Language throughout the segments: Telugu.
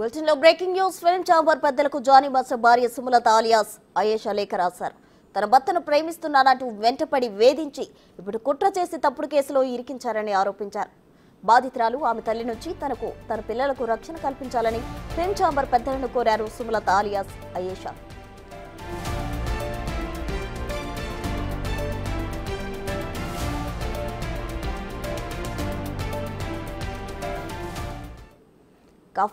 బులెటిన్ లో బ్రేకింగ్ న్యూస్. ఫిల్మ్ ఛాంబర్ పెద్దలకు జానీ మాస్టర్ భార్య సుమలత ఆలియాస్ అయేషా లేఖ రాశారు. తన భర్తను ప్రేమిస్తున్నానంటూ వెంటపడి వేధించి ఇప్పుడు కుట్ర చేసి తప్పుడు కేసులో ఇరికించారని ఆరోపించారు. బాధితురాలు ఆమె తల్లి నుంచి తన పిల్లలకు రక్షణ కల్పించాలని ఫిల్మ్ ఛాంబర్ పెద్దలను కోరారు Sumalatha alias Ayesha.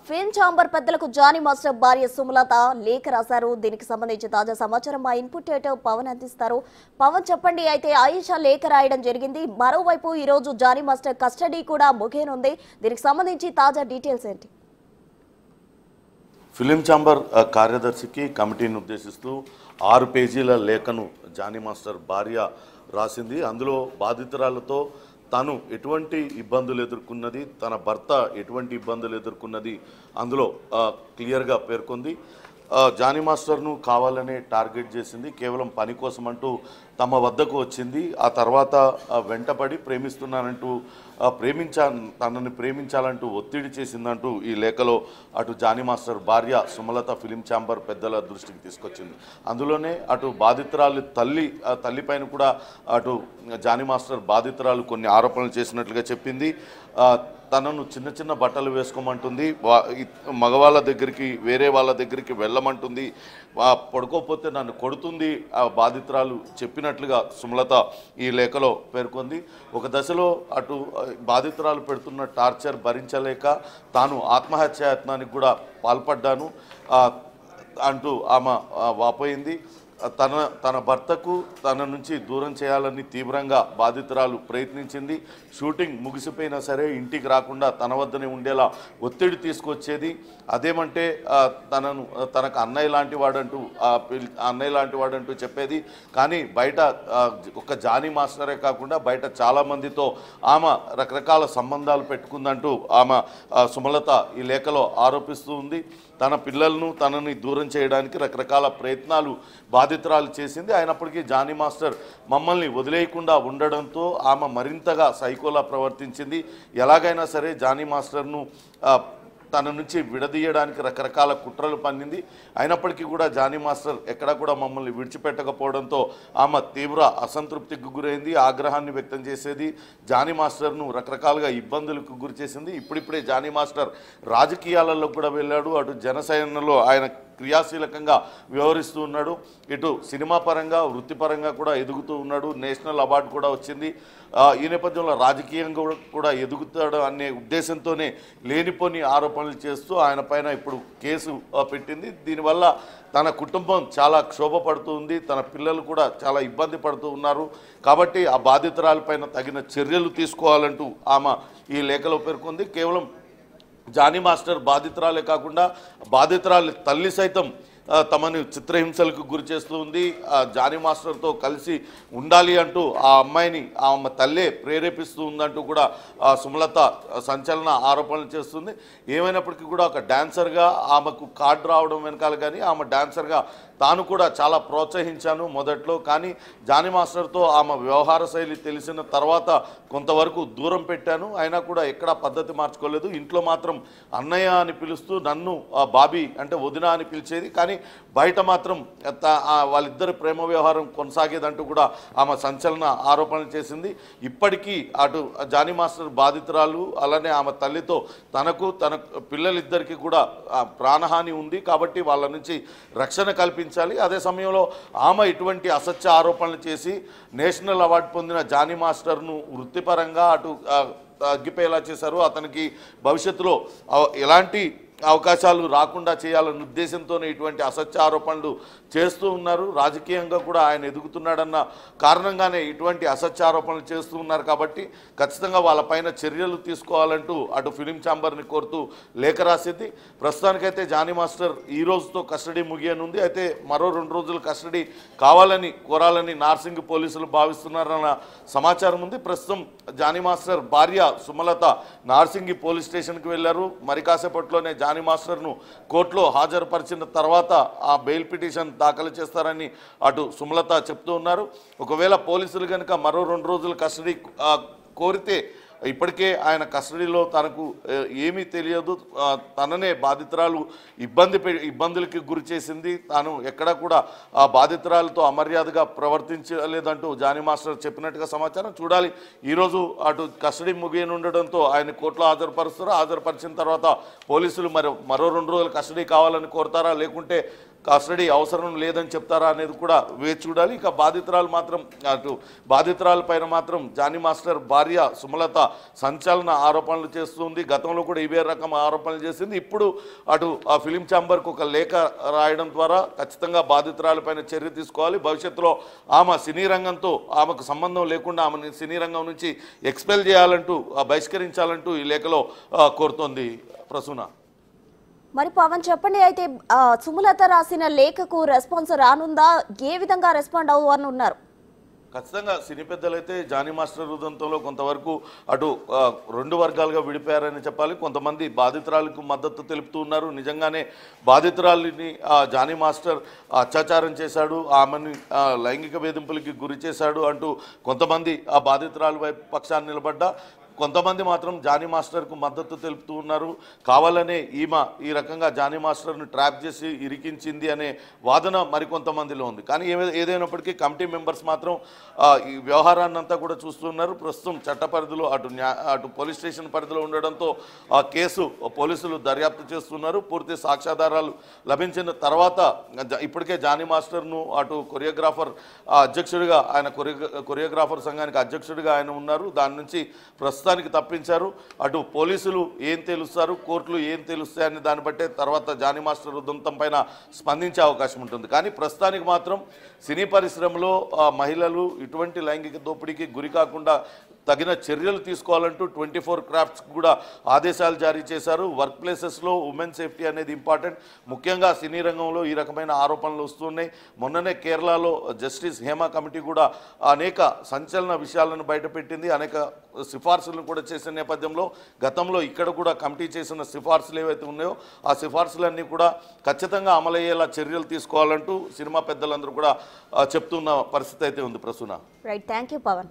Film chamber పెద్దలకు జానీ మాస్టర్ భార్య సుమలత లేఖ రాశారు. దీనికి సంబంధించి తాజా సమాచారం మా ఇన్పుట్ ఎడిటర్ పవన్ అందిస్తారు. పవన్, చెప్పండి. అయితే ఆయేషా లేఖ రాయడం జరిగింది. మరోవైపు ఈ రోజు జానీ మాస్టర్ కస్టడీ కూడా ముగియనుంది. దీనికి సంబంధించి తాజా డీటెయిల్స్ ఏంటి? ఫిలిం ఛాంబర్ కార్యదర్శికి కమిటీని ఉద్దేశిస్తూ 6 పేజీల లేఖను జానీ మాస్టర్ భార్య రాసింది. అందులో బాధితురాలతో తాను ఎటువంటి ఇబ్బందులు ఎదుర్కొన్నది, తన భర్త ఎటువంటి ఇబ్బందులు ఎదుర్కొన్నది అందులో క్లియర్గా పేర్కొంది. జానీ మాస్టర్ను కావాలనే టార్గెట్ చేసింది. కేవలం పని కోసం అంటూ తమ వద్దకు వచ్చింది. ఆ తర్వాత వెంటపడి ప్రేమిస్తున్నానంటూ తనని ప్రేమించాలంటూ ఒత్తిడి చేసిందంటూ ఈ లేఖలో అటు జానీ మాస్టర్ భార్య సుమలత ఫిలిం ఛాంబర్ పెద్దల దృష్టికి తీసుకొచ్చింది. అందులోనే అటు బాధితురాలు తల్లిపైన కూడా అటు జానీ మాస్టర్ బాధితురాలు కొన్ని ఆరోపణలు చేసినట్లుగా చెప్పింది. తనను చిన్న చిన్న బట్టలు వేసుకోమంటుంది, మగవాళ్ళ దగ్గరికి వేరే వాళ్ళ దగ్గరికి వెళ్ళమంటుంది, పడుకోకపోతే నన్ను కొడుతుంది ఆ బాధితురాలు చెప్పినట్లుగా సుమలత ఈ లేఖలో పేర్కొంది. ఒక దశలో అటు బాధితురాలు పెడుతున్న టార్చర్ భరించలేక తాను ఆత్మహత్యాయత్నానికి కూడా పాల్పడ్డాను అంటూ ఆమె వాపోయింది. తన భర్తకు తన నుంచి దూరం చేయాలని తీవ్రంగా బాధితురాలు ప్రయత్నించింది. షూటింగ్ ముగిసిపోయినా సరే ఇంటికి రాకుండా తన వద్దనే ఉండేలా ఒత్తిడి తీసుకొచ్చేది. అదేమంటే తనకు అన్నయ్య లాంటి వాడంటూ చెప్పేది. కానీ బయట ఒక జానీ మాస్టరే కాకుండా బయట చాలామందితో ఆమె రకరకాల సంబంధాలు పెట్టుకుందంటూ ఆమె సుమలత ఈ లేఖలో ఆరోపిస్తూ ఉంది. తన పిల్లలను తనని దూరం చేయడానికి రకరకాల ప్రయత్నాలు బాధితురాలు చేసింది. అయినప్పటికీ జానీ మాస్టర్ మమ్మల్ని వదిలేయకుండా ఉండడంతో ఆమె మరింతగా సైకోలా ప్రవర్తించింది. ఎలాగైనా సరే జానీ మాస్టర్ను తన నుంచి విడదీయడానికి రకరకాల కుట్రలు పన్నింది. అయినప్పటికీ కూడా జానీ మాస్టర్ ఎక్కడా కూడా మమ్మల్ని విడిచిపెట్టకపోవడంతో ఆమె తీవ్ర అసంతృప్తికి గురైంది, ఆగ్రహాన్ని వ్యక్తం చేసేది. జానీ మాస్టర్ను రకరకాలుగా ఇబ్బందులకు గురి చేసింది. ఇప్పుడిప్పుడే జానీ మాస్టర్ రాజకీయాలలో కూడా వెళ్ళాడు. అటు జనసేనలో ఆయన క్రియాశీలకంగా వ్యవహరిస్తూ ఉన్నాడు. ఇటు సినిమా పరంగా వృత్తిపరంగా కూడా ఎదుగుతూ ఉన్నాడు. నేషనల్ అవార్డు కూడా వచ్చింది. ఈ నేపథ్యంలో రాజకీయంగా కూడా ఎదుగుతాడు అనే ఉద్దేశంతోనే లేనిపోని ఆరోపణలు చేస్తూ ఆయన పైన ఇప్పుడు కేసు పెట్టింది. దీనివల్ల తన కుటుంబం చాలా క్షోభపడుతూ ఉంది. తన పిల్లలు కూడా చాలా ఇబ్బంది పడుతూ ఉన్నారు. కాబట్టి ఆ బాధితురాలపైన తగిన చర్యలు తీసుకోవాలంటూ ఆమె ఈ లేఖలో పేర్కొంది. కేవలం జానీ మాస్టర్ బాధితురాలే కాకుండా బాధితురాలి తల్లి సైతం తమని చిత్రహింసలకు గురి చేస్తూ ఉంది. జానీ మాస్టర్తో కలిసి ఉండాలి అంటూ ఆ అమ్మాయిని ఆమె తల్లే ప్రేరేపిస్తూ ఉందంటూ కూడా సుమలత సంచలన ఆరోపణలు చేస్తుంది. ఏమైనప్పటికీ కూడా ఒక డాన్సర్గా ఆమెకు కార్డు రావడం వెనకాల కానీ ఆమె డాన్సర్గా తాను కూడా చాలా ప్రోత్సహించాను మొదట్లో. కానీ జానీ మాస్టర్తో ఆమె వ్యవహార శైలి తెలిసిన తర్వాత కొంతవరకు దూరం పెట్టాను. అయినా కూడా ఎక్కడా పద్ధతి మార్చుకోలేదు. ఇంట్లో మాత్రం అన్నయ్య అని పిలుస్తూ నన్ను బాబీ అంటే వదిన అని పిలిచేది. కానీ బయట మాత్రం వాళ్ళిద్దరి ప్రేమ వ్యవహారం కొనసాగేదంటూ కూడా ఆమె సంచలన ఆరోపణలు చేసింది. ఇప్పటికీ అటు జానీ మాస్టర్ బాధితురాలు అలానే ఆమె తల్లితో తన పిల్లలిద్దరికీ కూడా ప్రాణహాని ఉంది. కాబట్టి వాళ్ళ నుంచి రక్షణ కల్పించాలి. అదే సమయంలో ఆమె ఇటువంటి అసత్య ఆరోపణలు చేసి నేషనల్ అవార్డు పొందిన జానీ మాస్టర్ను వృత్తిపరంగా అటు తగ్గిపోయేలా చేశారు. అతనికి భవిష్యత్తులో ఎలాంటి అవకాశాలు రాకుండా చేయాలన్న ఉద్దేశంతోనే ఇటువంటి అసత్య ఆరోపణలు చేస్తూ ఉన్నారు. రాజకీయంగా కూడా ఆయన ఎదుగుతున్నాడన్న కారణంగానే ఇటువంటి అసత్య ఆరోపణలు చేస్తూ ఉన్నారు. కాబట్టి ఖచ్చితంగా వాళ్ళపైన చర్యలు తీసుకోవాలంటూ అటు ఫిలిం ఛాంబర్ని కోరుతూ లేఖ రాసింది. ప్రస్తుతానికైతే జానీ మాస్టర్ ఈ రోజుతో కస్టడీ ముగియనుంది. అయితే మరో 2 రోజులు కస్టడీ కోరాలని నార్సింగ్ పోలీసులు భావిస్తున్నారన్న సమాచారం ఉంది. ప్రస్తుతం జానీ మాస్టర్ భార్య సుమలత నార్సింగి పోలీస్ స్టేషన్కి వెళ్లారు. మరి కాసేపట్లోనే జానీ మాస్టర్ను కోర్టులో హాజరుపరిచిన తర్వాత ఆ బెయిల్ పిటిషన్ దాఖలు చేస్తారని అటు సుమలత చెప్తూ ఉన్నారు. ఒకవేళ పోలీసులు కనుక మరో 2 రోజులు కస్టడీ కోరితే ఇప్పటికే ఆయన కస్టడీలో తనకు ఏమీ తెలియదు, తననే బాధితురాలు ఇబ్బందులకి గురి చేసింది, తాను ఎక్కడా కూడా ఆ బాధితురాలతో అమర్యాదగా ప్రవర్తించలేదంటూ జానీ మాస్టర్ చెప్పినట్టుగా సమాచారం. చూడాలి, ఈరోజు అటు కస్టడీ ముగియనుండడంతో ఆయన కోర్టులో హాజరుపరుస్తారు. హాజరుపరిచిన తర్వాత పోలీసులు మరో 2 రోజులు కస్టడీ కావాలని కోరుతారా, లేకుంటే కస్టడీ అవసరం లేదని చెప్తారా అనేది కూడా వేచి చూడాలి. ఇక బాధితురాలు మాత్రం అటు బాధితురాల పైన మాత్రం జానీ మాస్టర్ భార్య సుమలత సంచలన ఆరోపణలు చేస్తుంది. గతంలో కూడా ఇవే రకం ఆరోపణలు చేసింది. ఇప్పుడు అటు ఆ ఫిలిం ఛాంబర్కు ఒక లేఖ రాయడం ద్వారా ఖచ్చితంగా బాధితురాలపైన చర్య తీసుకోవాలి. భవిష్యత్తులో ఆమె సినీ రంగంతో ఆమెకు సంబంధం లేకుండా ఆమెను సినీ రంగం నుంచి ఎక్స్పెల్ చేయాలంటూ బహిష్కరించాలంటూ ఈ లేఖలో కోరుతోంది ప్రసూన. మరి పవన్ చెప్పండి, అయితే సుమలత రాసిన లేఖకు రెస్పాన్స్ రానుందా? ఏ విధంగా రెస్పాండ్ అవ్వని ఉన్నారు? ఖచ్చితంగా సినీ పెద్దలైతే జానీ మాస్టర్ ఉదంతంలో కొంతవరకు అటు 2 వర్గాలుగా విడిపోయారని చెప్పాలి. కొంతమంది బాధితురాలకు మద్దతు తెలుపుతూ ఉన్నారు. నిజంగానే బాధితురాలిని జానీ మాస్టర్ అత్యాచారం చేశాడు, ఆమెను లైంగిక వేధింపులకి గురి చేశాడు అంటూ కొంతమంది ఆ బాధితురాలు వైపు పక్షాన్ని నిలబడ్డా, కొంతమంది మాత్రం జానీ మాస్టర్కు మద్దతు తెలుపుతూ ఉన్నారు. కావాలనే ఈమె ఈ రకంగా జానీ మాస్టర్ను ట్రాప్ చేసి ఇరికించింది అనే వాదన మరికొంతమందిలో ఉంది. కానీ ఏదైనప్పటికీ కమిటీ మెంబర్స్ మాత్రం ఈ వ్యవహారాన్ని అంతా కూడా చూస్తున్నారు. ప్రస్తుతం చట్ట పరిధిలో అటు పోలీస్ స్టేషన్ పరిధిలో ఉండడంతో ఆ కేసు పోలీసులు దర్యాప్తు చేస్తున్నారు. పూర్తి సాక్ష్యాధారాలు లభించిన తర్వాత ఇప్పటికే జానీ మాస్టర్ను అటు కొరియోగ్రాఫర్ అధ్యక్షుడిగా ఆయన కొరియోగ్రాఫర్ సంఘానికి అధ్యక్షుడిగా ఆయన ఉన్నారు. దాని నుంచి ప్రస్తుతానికి తప్పించారు. అటు పోలీసులు ఏం తెలుస్తారు, కోర్టులు ఏం తెలుస్తాయని దాన్ని బట్టే తర్వాత జానీ మాస్టర్ ఉదంతం పైన స్పందించే అవకాశం ఉంటుంది. కానీ ప్రస్తుతానికి మాత్రం సినీ పరిశ్రమలో మహిళలు ఇటువంటి లైంగిక దోపిడీకి గురి కాకుండా తగిన చర్యలు తీసుకోవాలంటూ 24 క్రాఫ్ట్స్ కూడా ఆదేశాలు జారీ చేశారు. వర్క్ ప్లేసెస్లో ఉమెన్ సేఫ్టీ అనేది ఇంపార్టెంట్. ముఖ్యంగా సినీ రంగంలో ఈ రకమైన ఆరోపణలు వస్తున్నాయి. మొన్ననే కేరళలో జస్టిస్ హేమా కమిటీ కూడా అనేక సంచలన విషయాలను బయటపెట్టింది. అనేక సిఫార్సులను కూడా చేసిన నేపథ్యంలో గతంలో ఇక్కడ కూడా కమిటీ చేసిన సిఫార్సులు ఏవైతే ఉన్నాయో ఆ సిఫార్సులన్నీ కూడా ఖచ్చితంగా అమలయ్యేలా చర్యలు తీసుకోవాలంటూ సినిమా పెద్దలందరూ కూడా చెప్తున్న పరిస్థితి అయితే ఉంది Prasuna. Right, thank you Pawan.